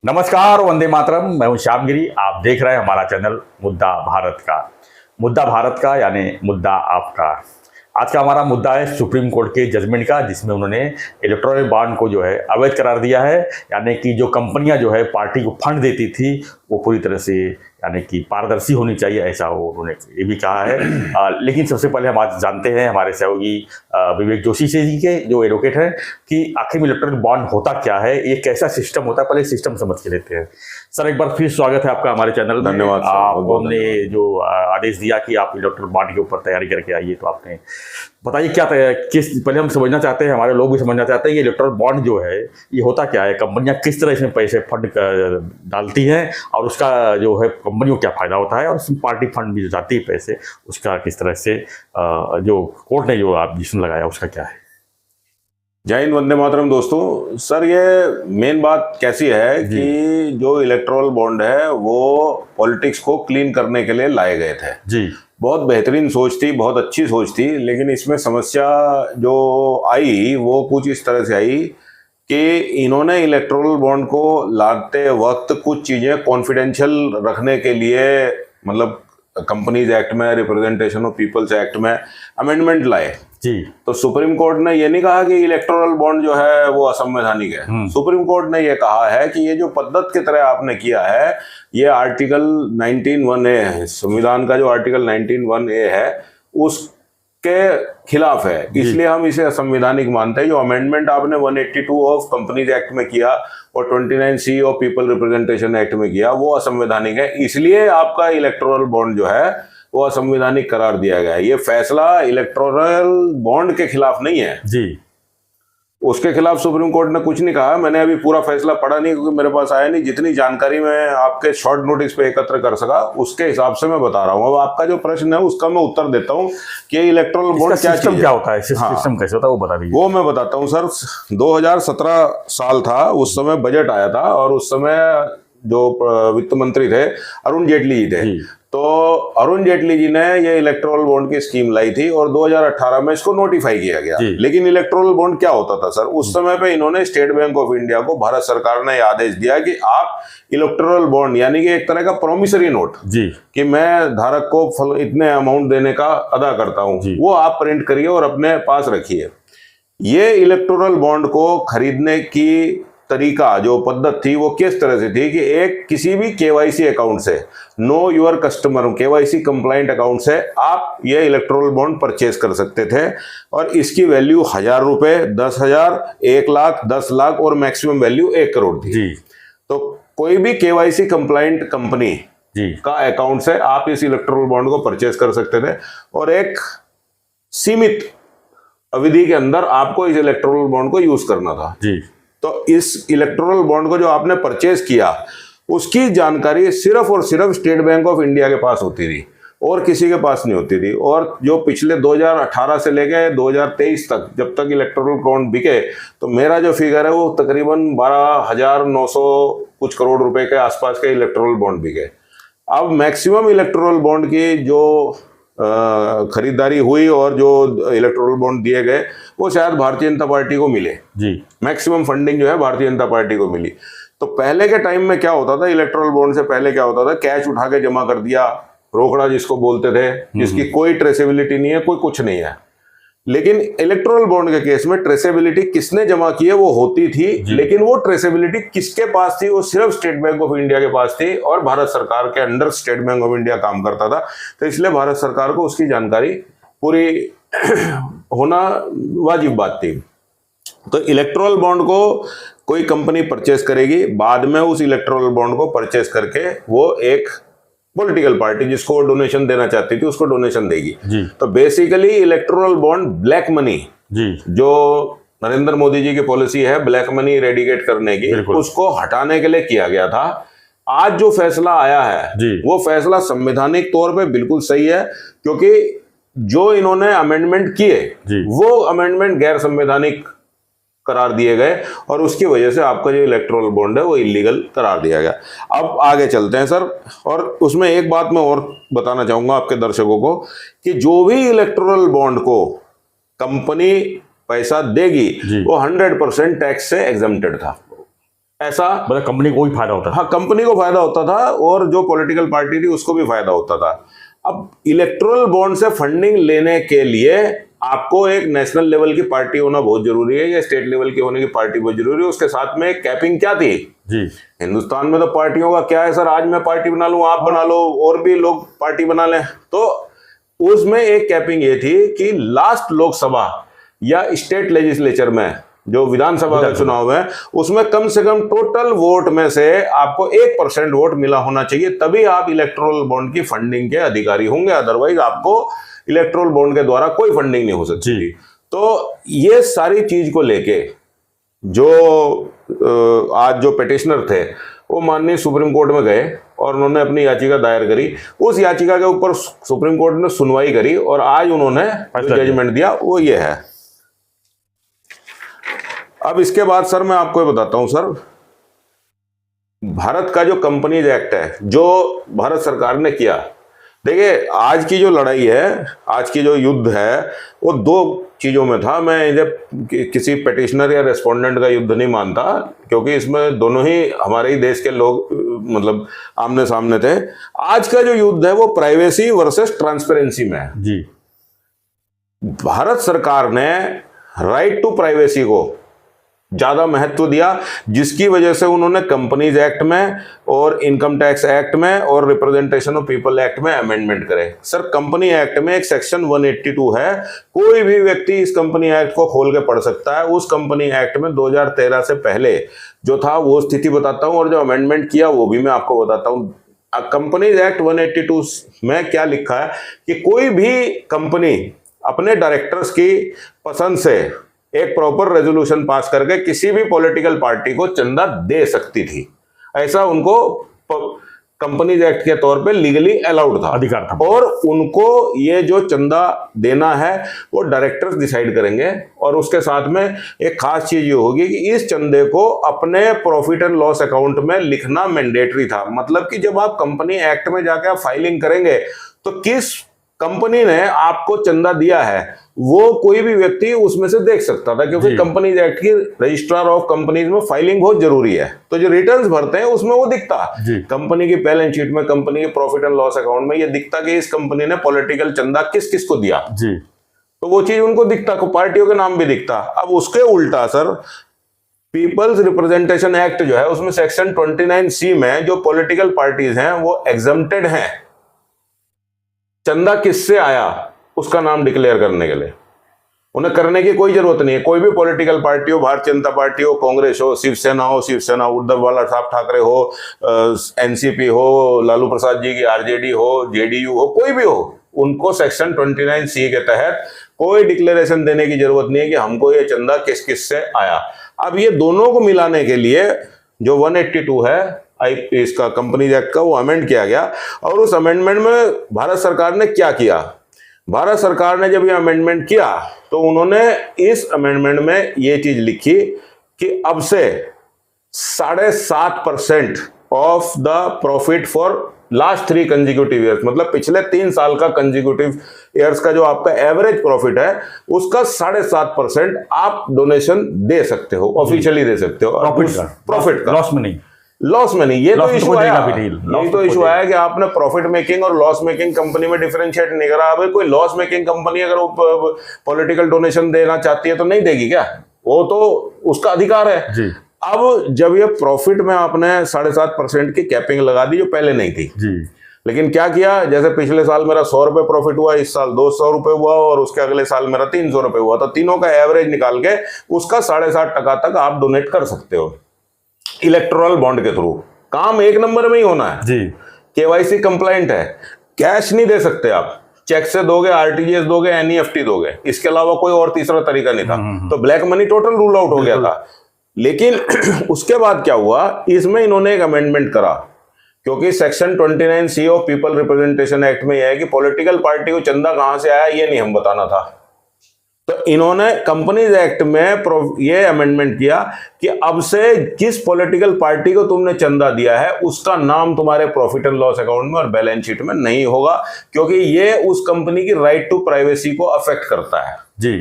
नमस्कार, वंदे मातरम। मैं हूं श्यामगिरी। आप देख रहे हैं हमारा चैनल मुद्दा भारत का। मुद्दा भारत का यानी मुद्दा आपका। आज का हमारा मुद्दा है सुप्रीम कोर्ट के जजमेंट का, जिसमें उन्होंने इलेक्टोरल बॉन्ड को जो है अवैध करार दिया है। यानी कि जो कंपनियां जो है पार्टी को फंड देती थी वो पूरी तरह से यानी कि पारदर्शी होनी चाहिए, ऐसा उन्होंने ये भी कहा है। लेकिन सबसे पहले हम आज जानते हैं हमारे सहयोगी विवेक जोशी से जी के, जो एडवोकेट हैं, कि आखिर में इलेक्टोरल बॉन्ड होता क्या है, ये कैसा सिस्टम होता है। पहले सिस्टम समझ के लेते हैं। सर, एक बार फिर स्वागत है आपका हमारे चैनल में। धन्यवाद। आपको हमने जो आदेश दिया कि आप इलेक्टोरल बॉन्ड के ऊपर तैयारी करके आइए, तो आपने बताइए क्या किस, पहले हम समझना चाहते हैं, हमारे लोग भी समझना चाहते हैं कि इलेक्टोरल बॉन्ड जो है ये होता क्या है, कंपनियां किस तरह इसमें पैसे फंड डालती हैं और उसका जो है कंपनियों को क्या फायदा होता है, और उसमें पार्टी फंड भी जो जाती है पैसे, उसका किस तरह से जो कोर्ट ने जो डिसीजन लगाया उसका क्या है। जय हिंद, वंदे मातरम। दोस्तों, सर ये मेन बात कैसी है कि जो इलेक्टोरल बॉन्ड है वो पॉलिटिक्स को क्लीन करने के लिए लाए गए थे जी। बहुत बेहतरीन सोच थी, बहुत अच्छी सोच थी, लेकिन इसमें समस्या जो आई वो कुछ इस तरह से आई कि इन्होंने इलेक्टोरल बॉन्ड को लाते वक्त कुछ चीज़ें कॉन्फिडेंशियल रखने के लिए, मतलब कंपनीज एक्ट में, रिप्रेजेंटेशन ऑफ पीपल्स एक्ट में अमेंडमेंट लाए जी। तो सुप्रीम कोर्ट ने ये नहीं कहा कि इलेक्टोरल बॉन्ड जो है वो असंवैधानिक है। सुप्रीम कोर्ट ने ये कहा है कि ये जो पद्धत की तरह आपने किया है, ये आर्टिकल 19(1)(a है, संविधान का जो आर्टिकल 19(1)(a है उसके खिलाफ है, इसलिए हम इसे असंवैधानिक मानते हैं। जो अमेंडमेंट आपने 182 ऑफ कंपनीज एक्ट में किया और 29C of people representation act में किया, वो असंवैधानिक है, इसलिए आपका इलेक्टोरल बॉन्ड जो है वो असंवैधानिक करार दिया गया है। ये फैसला इलेक्टोरल बॉन्ड के खिलाफ नहीं है जी, उसके खिलाफ सुप्रीम कोर्ट ने कुछ नहीं कहा। मैंने अभी पूरा फैसला पढ़ा नहीं क्योंकि मेरे पास आया नहीं। जितनी जानकारी मैं आपके शॉर्ट नोटिस पे एकत्र कर सका उसके हिसाब से मैं बता रहा हूँ। अब आपका जो प्रश्न है उसका मैं उत्तर देता हूँ कि इलेक्टोरल बॉन्ड क्या चीज है, क्या होता है, सिस्टम कैसे होता है, वो बता दीजिए। वो मैं बताता हूँ सर। 2017 साल था, उस समय बजट आया था और उस समय जो वित्त मंत्री थे अरुण जेटली जी थे। तो अरुण जेटली जी ने ये इलेक्टोरल बॉन्ड की स्कीम लाई थी और 2018 में इसको नोटिफाई किया गया। लेकिन इलेक्टोरल बॉन्ड क्या होता था सर, उस समय पे इन्होंने स्टेट बैंक ऑफ इंडिया को, भारत सरकार ने आदेश दिया कि आप इलेक्टोरल बॉन्ड यानी कि एक तरह का प्रोमिसरी नोट जी, कि मैं धारक को इतने अमाउंट देने का अदा करता हूं, वो आप प्रिंट करिए और अपने पास रखिए। ये इलेक्टोरल बॉन्ड को खरीदने की तरीका, जो पद्धत थी, वो किस तरह से थी कि एक किसी भी केवाईसी अकाउंट से, know your customer KYC compliant account से आप ये इलेक्टोरल बॉन्ड परचेज कर सकते थे और इसकी वैल्यू 1000 रुपए, 10,000, 1 लाख, 10 लाख और मैक्सिमम वैल्यू 1 करोड़ थी जी। तो कोई भी केवाईसी कंप्लाइंट कंपनी जी का अकाउंट से आप इस इलेक्टोरल बॉन्ड को परचेज कर सकते थे और एक सीमित अवधि के अंदर आपको इस इलेक्टोरल बॉन्ड को यूज करना था जी। तो इस इलेक्टोरल बॉन्ड को जो आपने परचेज किया उसकी जानकारी सिर्फ और सिर्फ स्टेट बैंक ऑफ इंडिया के पास होती थी और किसी के पास नहीं होती थी। और जो पिछले 2018 से लेके 2023 तक, जब तक इलेक्टोरल बॉन्ड बिके, तो मेरा जो फिगर है वो तकरीबन 12,900 कुछ करोड़ रुपए के आसपास के इलेक्टोरल बॉन्ड बिके। अब मैक्सिमम इलेक्टोरल बॉन्ड की जो खरीदारी हुई और जो इलेक्टोरल बॉन्ड दिए गए वो शायद भारतीय जनता पार्टी को मिले जी। मैक्सिमम फंडिंग जो है भारतीय जनता पार्टी को मिली। तो पहले के टाइम में क्या होता था, इलेक्टोरल बॉन्ड से पहले क्या होता था, कैश उठा के जमा कर दिया, रोकड़ा जिसको बोलते थे, जिसकी कोई ट्रेसेबिलिटी नहीं है, कोई कुछ नहीं है। लेकिन इलेक्टोरल बॉन्ड के केस में ट्रेसेबिलिटी किसने जमा की है वो होती थी, लेकिन वो ट्रेसेबिलिटी किसके पास थी, वो सिर्फ स्टेट बैंक ऑफ इंडिया के पास थी और भारत सरकार के under state bank of India काम करता था। तो इसलिए भारत सरकार को उसकी जानकारी पूरी होना वाजिब बात थी। तो इलेक्टोरल बॉन्ड को कोई कंपनी परचेस करेगी, बाद में उस इलेक्टोरल बॉन्ड को परचेस करके वो एक पॉलिटिकल पार्टी जिसको डोनेशन देना चाहती थी उसको डोनेशन देगी जी। तो basically electoral bond black money जी, जो नरेंद्र मोदी जी की पॉलिसी है ब्लैक मनी इरेडिकेट करने की, उसको हटाने के लिए किया गया था। आज जो फैसला आया है जी, वो फैसला संवैधानिक तौर पे बिल्कुल सही है, क्योंकि जो इन्होंने अमेंडमेंट किए वो अमेंडमेंट गैर संवैधानिक करार दिए गए और उसकी वजह से आपका जो इलेक्टोरल बॉन्ड है वो इलीगल करार दिया गया। अब आगे चलते हैं सर, और उसमें एक बात मैं और बताना चाहूंगा आपके दर्शकों को कि जो भी इलेक्टोरल बॉन्ड को कंपनी पैसा देगी वो 100% टैक्स से एग्जम्प्टेड था। ऐसा मतलब कंपनी को ही फायदा होता था। हाँ, कंपनी को फायदा होता था और जो पॉलिटिकल पार्टी थी उसको भी फायदा होता था। अब इलेक्टोरल बॉन्ड से फंडिंग लेने के लिए आपको एक नेशनल लेवल की पार्टी होना बहुत जरूरी है या स्टेट लेवल की होने की पार्टी बहुत जरूरी है। उसके साथ में कैपिंग क्या थी जी, हिंदुस्तान में तो पार्टियों का क्या है सर, आज मैं पार्टी बना लूं, आप बना लो, और भी लोग पार्टी बना लें। तो उसमें एक कैपिंग ये थी कि लास्ट लोकसभा या स्टेट लेजिस्लेचर में जो विधानसभा का चुनाव है उसमें कम से कम टोटल वोट में से आपको 1% वोट मिला होना चाहिए, तभी आप इलेक्टोरल बॉन्ड की फंडिंग के अधिकारी होंगे। अदरवाइज आपको इलेक्टोरल बॉन्ड के द्वारा कोई फंडिंग नहीं हो सकती। तो ये सारी चीज को लेके जो आज जो पिटिशनर थे वो माननीय सुप्रीम कोर्ट में गए और उन्होंने अपनी याचिका दायर करी। उस याचिका के ऊपर सुप्रीम कोर्ट ने सुनवाई करी और आज उन्होंने जो जजमेंट दिया वो ये है। अब इसके बाद सर मैं आपको ये बताता हूं सर, भारत का जो कंपनीज एक्ट है जो भारत सरकार ने किया, देखिए आज की जो लड़ाई है, आज की जो युद्ध है वो दो चीजों में था। मैं इसे किसी पिटिशनर या रेस्पोंडेंट का युद्ध नहीं मानता, क्योंकि इसमें दोनों ही हमारे ही देश के लोग मतलब आमने सामने थे। आज का जो युद्ध है वो प्राइवेसी वर्सेस ट्रांसपेरेंसी में है जी। भारत सरकार ने राइट टू प्राइवेसी को ज्यादा महत्व दिया, जिसकी वजह से उन्होंने कंपनीज एक्ट में और इनकम टैक्स एक्ट में और रिप्रेजेंटेशन ऑफ पीपल एक्ट में अमेंडमेंट करे। सर कंपनी एक्ट में एक सेक्शन 182 है, कोई भी व्यक्ति इस कंपनी एक्ट को खोल के पढ़ सकता है। उस कंपनी एक्ट में 2013 से पहले जो था वो स्थिति बताता हूं और जो अमेंडमेंट किया वो भी मैं आपको बताता हूं। कंपनीज एक्ट 182 में क्या लिखा है कि कोई भी कंपनी अपने डायरेक्टर्स की पसंद से एक प्रॉपर रेजोल्यूशन पास करके किसी भी पॉलिटिकल पार्टी को चंदा दे सकती थी। ऐसा उनको कंपनीज एक्ट के तौर पे लीगली अलाउड था, अधिकार था। और उनको ये जो चंदा देना है वो डायरेक्टर्स डिसाइड करेंगे। और उसके साथ में एक खास चीज ये होगी कि इस चंदे को अपने प्रॉफिट एंड लॉस अकाउंट में लिखना मैंडेटरी था। मतलब कि जब आप कंपनी एक्ट में जाकर फाइलिंग करेंगे तो किस कंपनी ने आपको चंदा दिया है वो कोई भी व्यक्ति उसमें से देख सकता था, क्योंकि कंपनीज एक्ट की रजिस्ट्रार ऑफ कंपनीज में फाइलिंग बहुत जरूरी है। तो जो रिटर्न्स भरते हैं उसमें वो दिखता, कंपनी की बैलेंस शीट में, कंपनी के प्रॉफिट एंड लॉस अकाउंट में ये दिखता कि इस कंपनी ने पॉलिटिकल चंदा किस किस को दिया जी। तो वो चीज उनको दिखता, पार्टियों के नाम भी दिखता। अब उसके उल्टा सर पीपल्स रिप्रेजेंटेशन एक्ट जो है उसमें सेक्शन 29C में जो पॉलिटिकल पार्टीज हैं वो एग्जम्प्टेड हैं चंदा किससे आया उसका नाम डिक्लेयर करने के लिए। उन्हें करने की कोई जरूरत नहीं है। कोई भी पॉलिटिकल पार्टी हो, भारतीय जनता पार्टी हो, कांग्रेस हो, शिवसेना हो, उद्धव बाला साहब ठाकरे हो, एनसीपी हो, लालू प्रसाद जी की आरजेडी हो, जेडीयू हो, कोई भी हो, उनको सेक्शन 29C के तहत कोई डिक्लेरेशन देने की जरूरत नहीं है कि हमको ये चंदा किस किस से आया। अब ये दोनों को मिलाने के लिए जो 182 है इसका कंपनीज एक्ट का वो अमेंड किया गया। और उस अमेंडमेंट में भारत सरकार ने क्या किया, भारत सरकार ने जब ये अमेंडमेंट किया तो उन्होंने इस अमेंडमेंट में ये चीज लिखी कि अब से 7.5% of the profit for last 3 consecutive years, मतलब पिछले 3 साल का कंजिक्यूटिव ईयर्स का जो आपका एवरेज प्रॉफिट है उसका 7.5% आप डोनेशन दे सकते हो, ऑफिशियली दे सकते हो। प्रॉफिट का, लॉस में नहीं। ये तो इशू आया, यही तो इशू आया कि आपने प्रॉफिट मेकिंग और लॉस मेकिंग कंपनी में डिफरेंशिएट नहीं करा। अब कोई लॉस मेकिंग कंपनी अगर वो पॉलिटिकल डोनेशन देना चाहती है तो नहीं देगी क्या, वो तो उसका अधिकार है जी। अब जब ये प्रॉफिट में आपने 7.5% की कैपिंग लगा दी जो पहले नहीं थी जी, लेकिन क्या किया, जैसे पिछले साल मेरा 100 रुपए प्रॉफिट हुआ, इस साल 200 रुपए हुआ और उसके अगले साल मेरा 300 रुपए हुआ, तो तीनों का एवरेज निकाल के उसका 7.5% तक आप डोनेट कर सकते हो इलेक्टोरल बॉन्ड के थ्रू। काम एक नंबर में ही होना है जी, केवाईसी कंप्लाइंट है, कैश नहीं दे सकते आप, चेक से दोगे, आरटीजीएस दोगे, एनईएफटी दोगे, इसके अलावा कोई और तीसरा तरीका नहीं था। तो black money total rule out हो गया था। लेकिन उसके बाद क्या हुआ, इसमें इन्होंने एक अमेंडमेंट करा, क्योंकि section 29C of people representation act में यह है कि पॉलिटिकल पार्टी को चंदा कहां से आया ये नहीं हम बताना था। तो इन्होंने कंपनीज एक्ट में ये अमेंडमेंट किया कि अब से जिस पॉलिटिकल पार्टी को तुमने चंदा दिया है उसका नाम तुम्हारे प्रॉफिट एंड लॉस अकाउंट में और बैलेंस शीट में नहीं होगा, क्योंकि ये उस कंपनी की राइट टू प्राइवेसी को अफेक्ट करता है जी।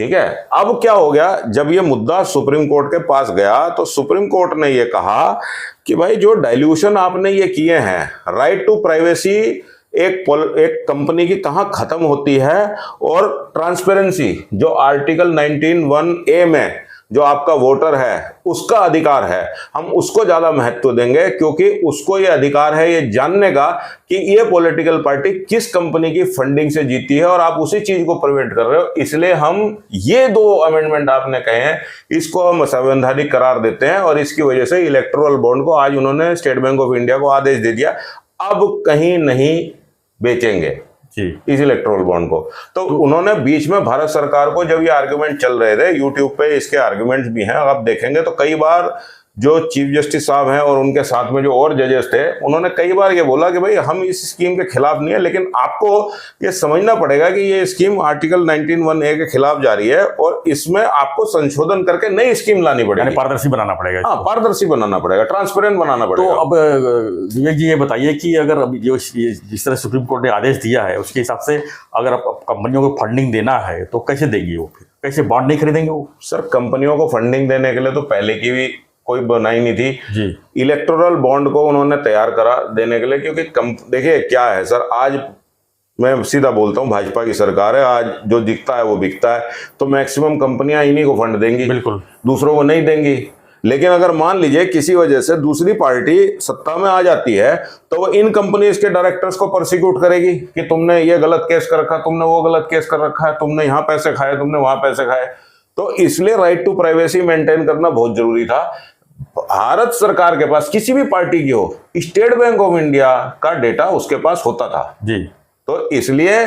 ठीक है। अब क्या हो गया, जब ये मुद्दा सुप्रीम कोर्ट के पास गया तो सुप्रीम कोर्ट ने ये कहा कि भाई जो डाइल्यूशन आपने ये किए हैं, राइट टू प्राइवेसी एक कंपनी की कहाँ खत्म होती है, और ट्रांसपेरेंसी जो आर्टिकल 19(1)(a) में जो आपका वोटर है उसका अधिकार है, हम उसको ज्यादा महत्व देंगे, क्योंकि उसको ये अधिकार है ये जानने का कि ये पॉलिटिकल पार्टी किस कंपनी की फंडिंग से जीती है, और आप उसी चीज को प्रिवेंट कर रहे हो। इसलिए हम ये 2 अमेंडमेंट आपने कहे हैं इसको हम संवैधानिक करार देते हैं, और इसकी वजह से इलेक्टोरल बॉन्ड को आज उन्होंने स्टेट बैंक ऑफ इंडिया को आदेश दे दिया अब कहीं नहीं बेचेंगे जी इस इलेक्ट्रोल बॉन्ड को। तो उन्होंने बीच में भारत सरकार को, जब ये आर्गुमेंट चल रहे थे यूट्यूब पे, इसके आर्गुमेंट्स भी हैं, आप देखेंगे तो कई बार जो चीफ जस्टिस साहब हैं और उनके साथ में जो और जजेस थे, उन्होंने कई बार ये बोला कि भाई हम इस स्कीम के खिलाफ नहीं है, लेकिन आपको ये समझना पड़ेगा कि ये स्कीम आर्टिकल 19(1)(a) के खिलाफ जा रही है, और इसमें आपको संशोधन करके नई स्कीम लानी पड़ेगी, पारदर्शी बनाना पड़ेगा। हाँ, पारदर्शी बनाना पड़ेगा, ट्रांसपेरेंट बनाना तो पड़ेगा। अब विवेक जी ये बताइए कि अगर अभी जो जिस तरह सुप्रीम कोर्ट ने आदेश दिया है उसके हिसाब से अगर आप कंपनियों को फंडिंग देना है तो कैसे देंगी वो, फिर कैसे बॉन्ड नहीं खरीदेंगे वो? सर, कंपनियों को फंडिंग देने के लिए तो पहले की भी कोई बनाई नहीं थी जी। इलेक्टोरल बॉन्ड को उन्होंने तैयार करा देने के लिए, क्योंकि देखिए क्या है सर, आज मैं सीधा बोलता हूं, भाजपा की सरकार है, आज जो दिखता है वो बिकता है, तो मैक्सिमम कंपनियां इन्हीं को फंड देंगी, बिल्कुल, दूसरों को नहीं देंगी। लेकिन अगर मान लीजिए किसी वजह से दूसरी पार्टी सत्ता में आ जाती है तो वो इन कंपनीज के डायरेक्टर्स को प्रोसिक्यूट करेगी कि तुमने ये गलत केस कर रखा, तुमने वो गलत केस कर रखा है, तुमने यहाँ पैसे खाए, तुमने वहां पैसे खाए। तो इसलिए राइट टू प्राइवेसी मेंटेन करना बहुत जरूरी था। भारत सरकार के पास किसी भी पार्टी की हो, स्टेट बैंक ऑफ इंडिया का डेटा उसके पास होता था जी। तो इसलिए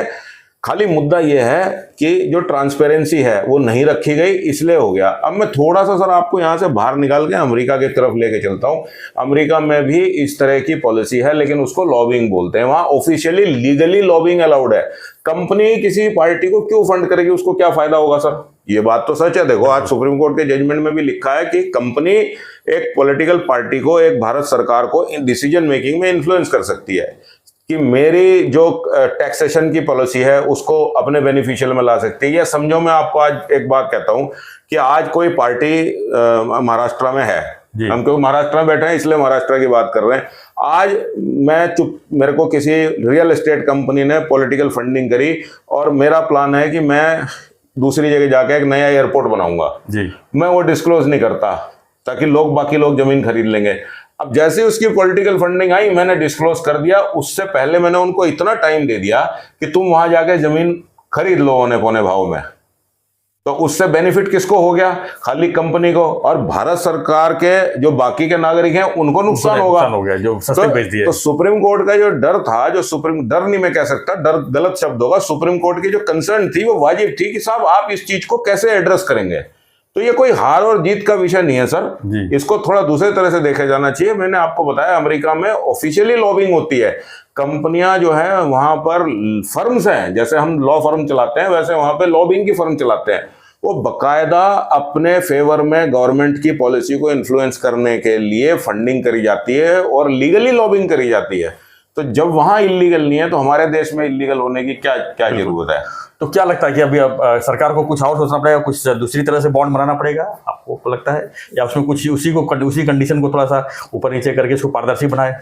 खाली मुद्दा यह है कि जो ट्रांसपेरेंसी है वो नहीं रखी गई, इसलिए हो गया। अब मैं थोड़ा सा सर आपको यहां से बाहर निकाल के अमेरिका की तरफ लेके चलता हूं। अमेरिका में भी इस तरह की पॉलिसी है, लेकिन उसको लॉबिंग बोलते हैं। वहां ऑफिशियली लीगली लॉबिंग अलाउड है। कंपनी किसी पार्टी को क्यों फंड करेगी, उसको क्या फायदा होगा सर? ये बात तो सच है। देखो, आज सुप्रीम कोर्ट के जजमेंट में भी लिखा है कि कंपनी एक पॉलिटिकल पार्टी को, एक भारत सरकार को इन डिसीजन मेकिंग में इन्फ्लुएंस कर सकती है कि मेरी जो टैक्सेशन की पॉलिसी है उसको अपने बेनिफिशियल में ला सकती है। या समझो, मैं आपको आज एक बात कहता हूं कि आज कोई पार्टी महाराष्ट्र में है, हम क्योंकि महाराष्ट्र में बैठे हैं इसलिए महाराष्ट्र की बात कर रहे हैं। आज मैं मेरे को किसी रियल एस्टेट कंपनी ने पॉलिटिकल फंडिंग करी और मेरा प्लान है कि मैं दूसरी जगह जाके एक नया एयरपोर्ट बनाऊंगा जी। मैं वो डिस्क्लोज नहीं करता ताकि बाकी लोग जमीन खरीद लेंगे। अब जैसे उसकी पॉलिटिकल फंडिंग आई, मैंने डिस्क्लोज कर दिया। उससे पहले मैंने उनको इतना टाइम दे दिया कि तुम वहां जाके जमीन खरीद लो औने पौने भाव में। तो उससे बेनिफिट किसको हो गया? खाली कंपनी को, और भारत सरकार के जो बाकी के नागरिक हैं उनको नुकसान होगा। हो गया जो सस्ते बेच दिए। तो सुप्रीम कोर्ट का जो डर था, जो डर नहीं मैं कह सकता, डर गलत शब्द होगा, सुप्रीम कोर्ट की जो कंसर्न थी वो वाजिब थी कि साहब आप इस चीज को कैसे एड्रेस करेंगे। तो ये कोई हार और जीत का विषय नहीं है सर, इसको थोड़ा दूसरे तरह से देखा जाना चाहिए। मैंने आपको बताया अमेरिका में ऑफिशियली लॉबिंग होती है। कंपनियां जो है वहां पर फर्म्स हैं, जैसे हम लॉ फर्म चलाते हैं वैसे वहां पे लॉबिंग की फर्म चलाते हैं। वो बकायदा अपने फेवर में गवर्नमेंट की पॉलिसी को इन्फ्लुएंस करने के लिए फंडिंग करी जाती है और लीगली लॉबिंग करी जाती है। तो जब वहां इलीगल नहीं है तो हमारे देश में इलीगल होने की क्या जरूरत है? तो क्या लगता है कि अभी अब सरकार को कुछ और सोचना पड़ेगा, कुछ दूसरी तरह से बॉन्ड बनाना पड़ेगा, आपको लगता है? या उसमें कुछ उसी कंडीशन को थोड़ा सा ऊपर नीचे करके उसको पारदर्शी बनाए?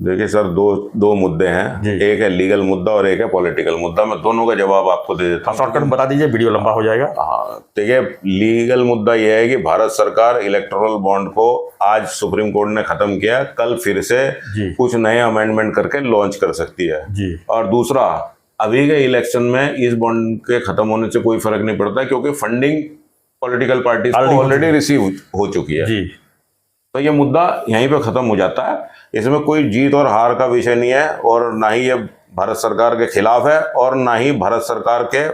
देखिए सर, दो मुद्दे हैं, एक है लीगल मुद्दा और एक है पॉलिटिकल मुद्दा। मैं दोनों का जवाब आपको दे देता हूँ। शॉर्टकट बता दीजिए, वीडियो लंबा हो जाएगा। हाँ, देखिए, लीगल मुद्दा यह है कि भारत सरकार इलेक्टोरल बॉन्ड को आज सुप्रीम कोर्ट ने खत्म किया, कल फिर से कुछ नए अमेंडमेंट करके लॉन्च कर सकती है जी। और दूसरा, अभी के इलेक्शन में इस बॉन्ड के खत्म होने से कोई फर्क नहीं पड़ता, क्योंकि फंडिंग पॉलिटिकल पार्टीज को ऑलरेडी रिसीव हो चुकी है जी। तो ये मुद्दा यहीं पे खत्म हो जाता है। इसमें कोई जीत और हार का विषय नहीं है, और ना ही ये भारत सरकार के खिलाफ है और ना ही भारत सरकार के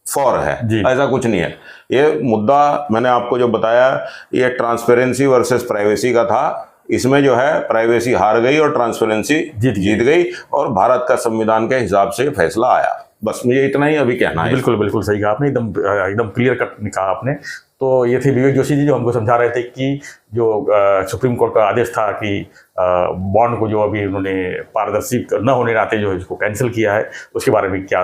फॉर है, ऐसा कुछ नहीं है। ये मुद्दा मैंने आपको जो बताया, ये ट्रांसपेरेंसी वर्सेस प्राइवेसी का था। इसमें जो है प्राइवेसी हार गई और ट्रांसपेरेंसी जीत गई, और भारत का संविधान के हिसाब से फैसला आया। बस मुझे इतना ही अभी कहना है। बिल्कुल बिल्कुल सही कहा आपने, एकदम क्लियर कट कहा आपने। तो ये थे विवेक जोशी जी जो हमको समझा रहे थे कि जो सुप्रीम कोर्ट का आदेश था कि बॉन्ड को जो अभी उन्होंने पारदर्शी न होने नाते जो इसको कैंसिल किया है, उसके बारे में क्या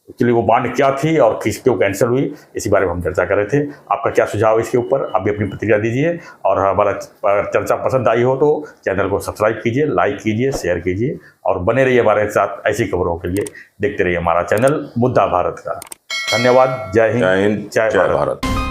एक्चुअली वो बॉन्ड क्या थी और किस क्यों कैंसिल हुई, इसी बारे में हम चर्चा कर रहे थे। आपका क्या सुझाव है इसके ऊपर, आप भी अपनी प्रतिक्रिया दीजिए। और हमारा चर्चा पसंद आई हो तो चैनल को सब्सक्राइब कीजिए, लाइक कीजिए, शेयर कीजिए और बने रहिए हमारे साथ ऐसी खबरों के लिए। देखते रहिए हमारा चैनल मुद्दा भारत का। धन्यवाद। जय हिंद, जय हिंद, जय जय भारत। भारत।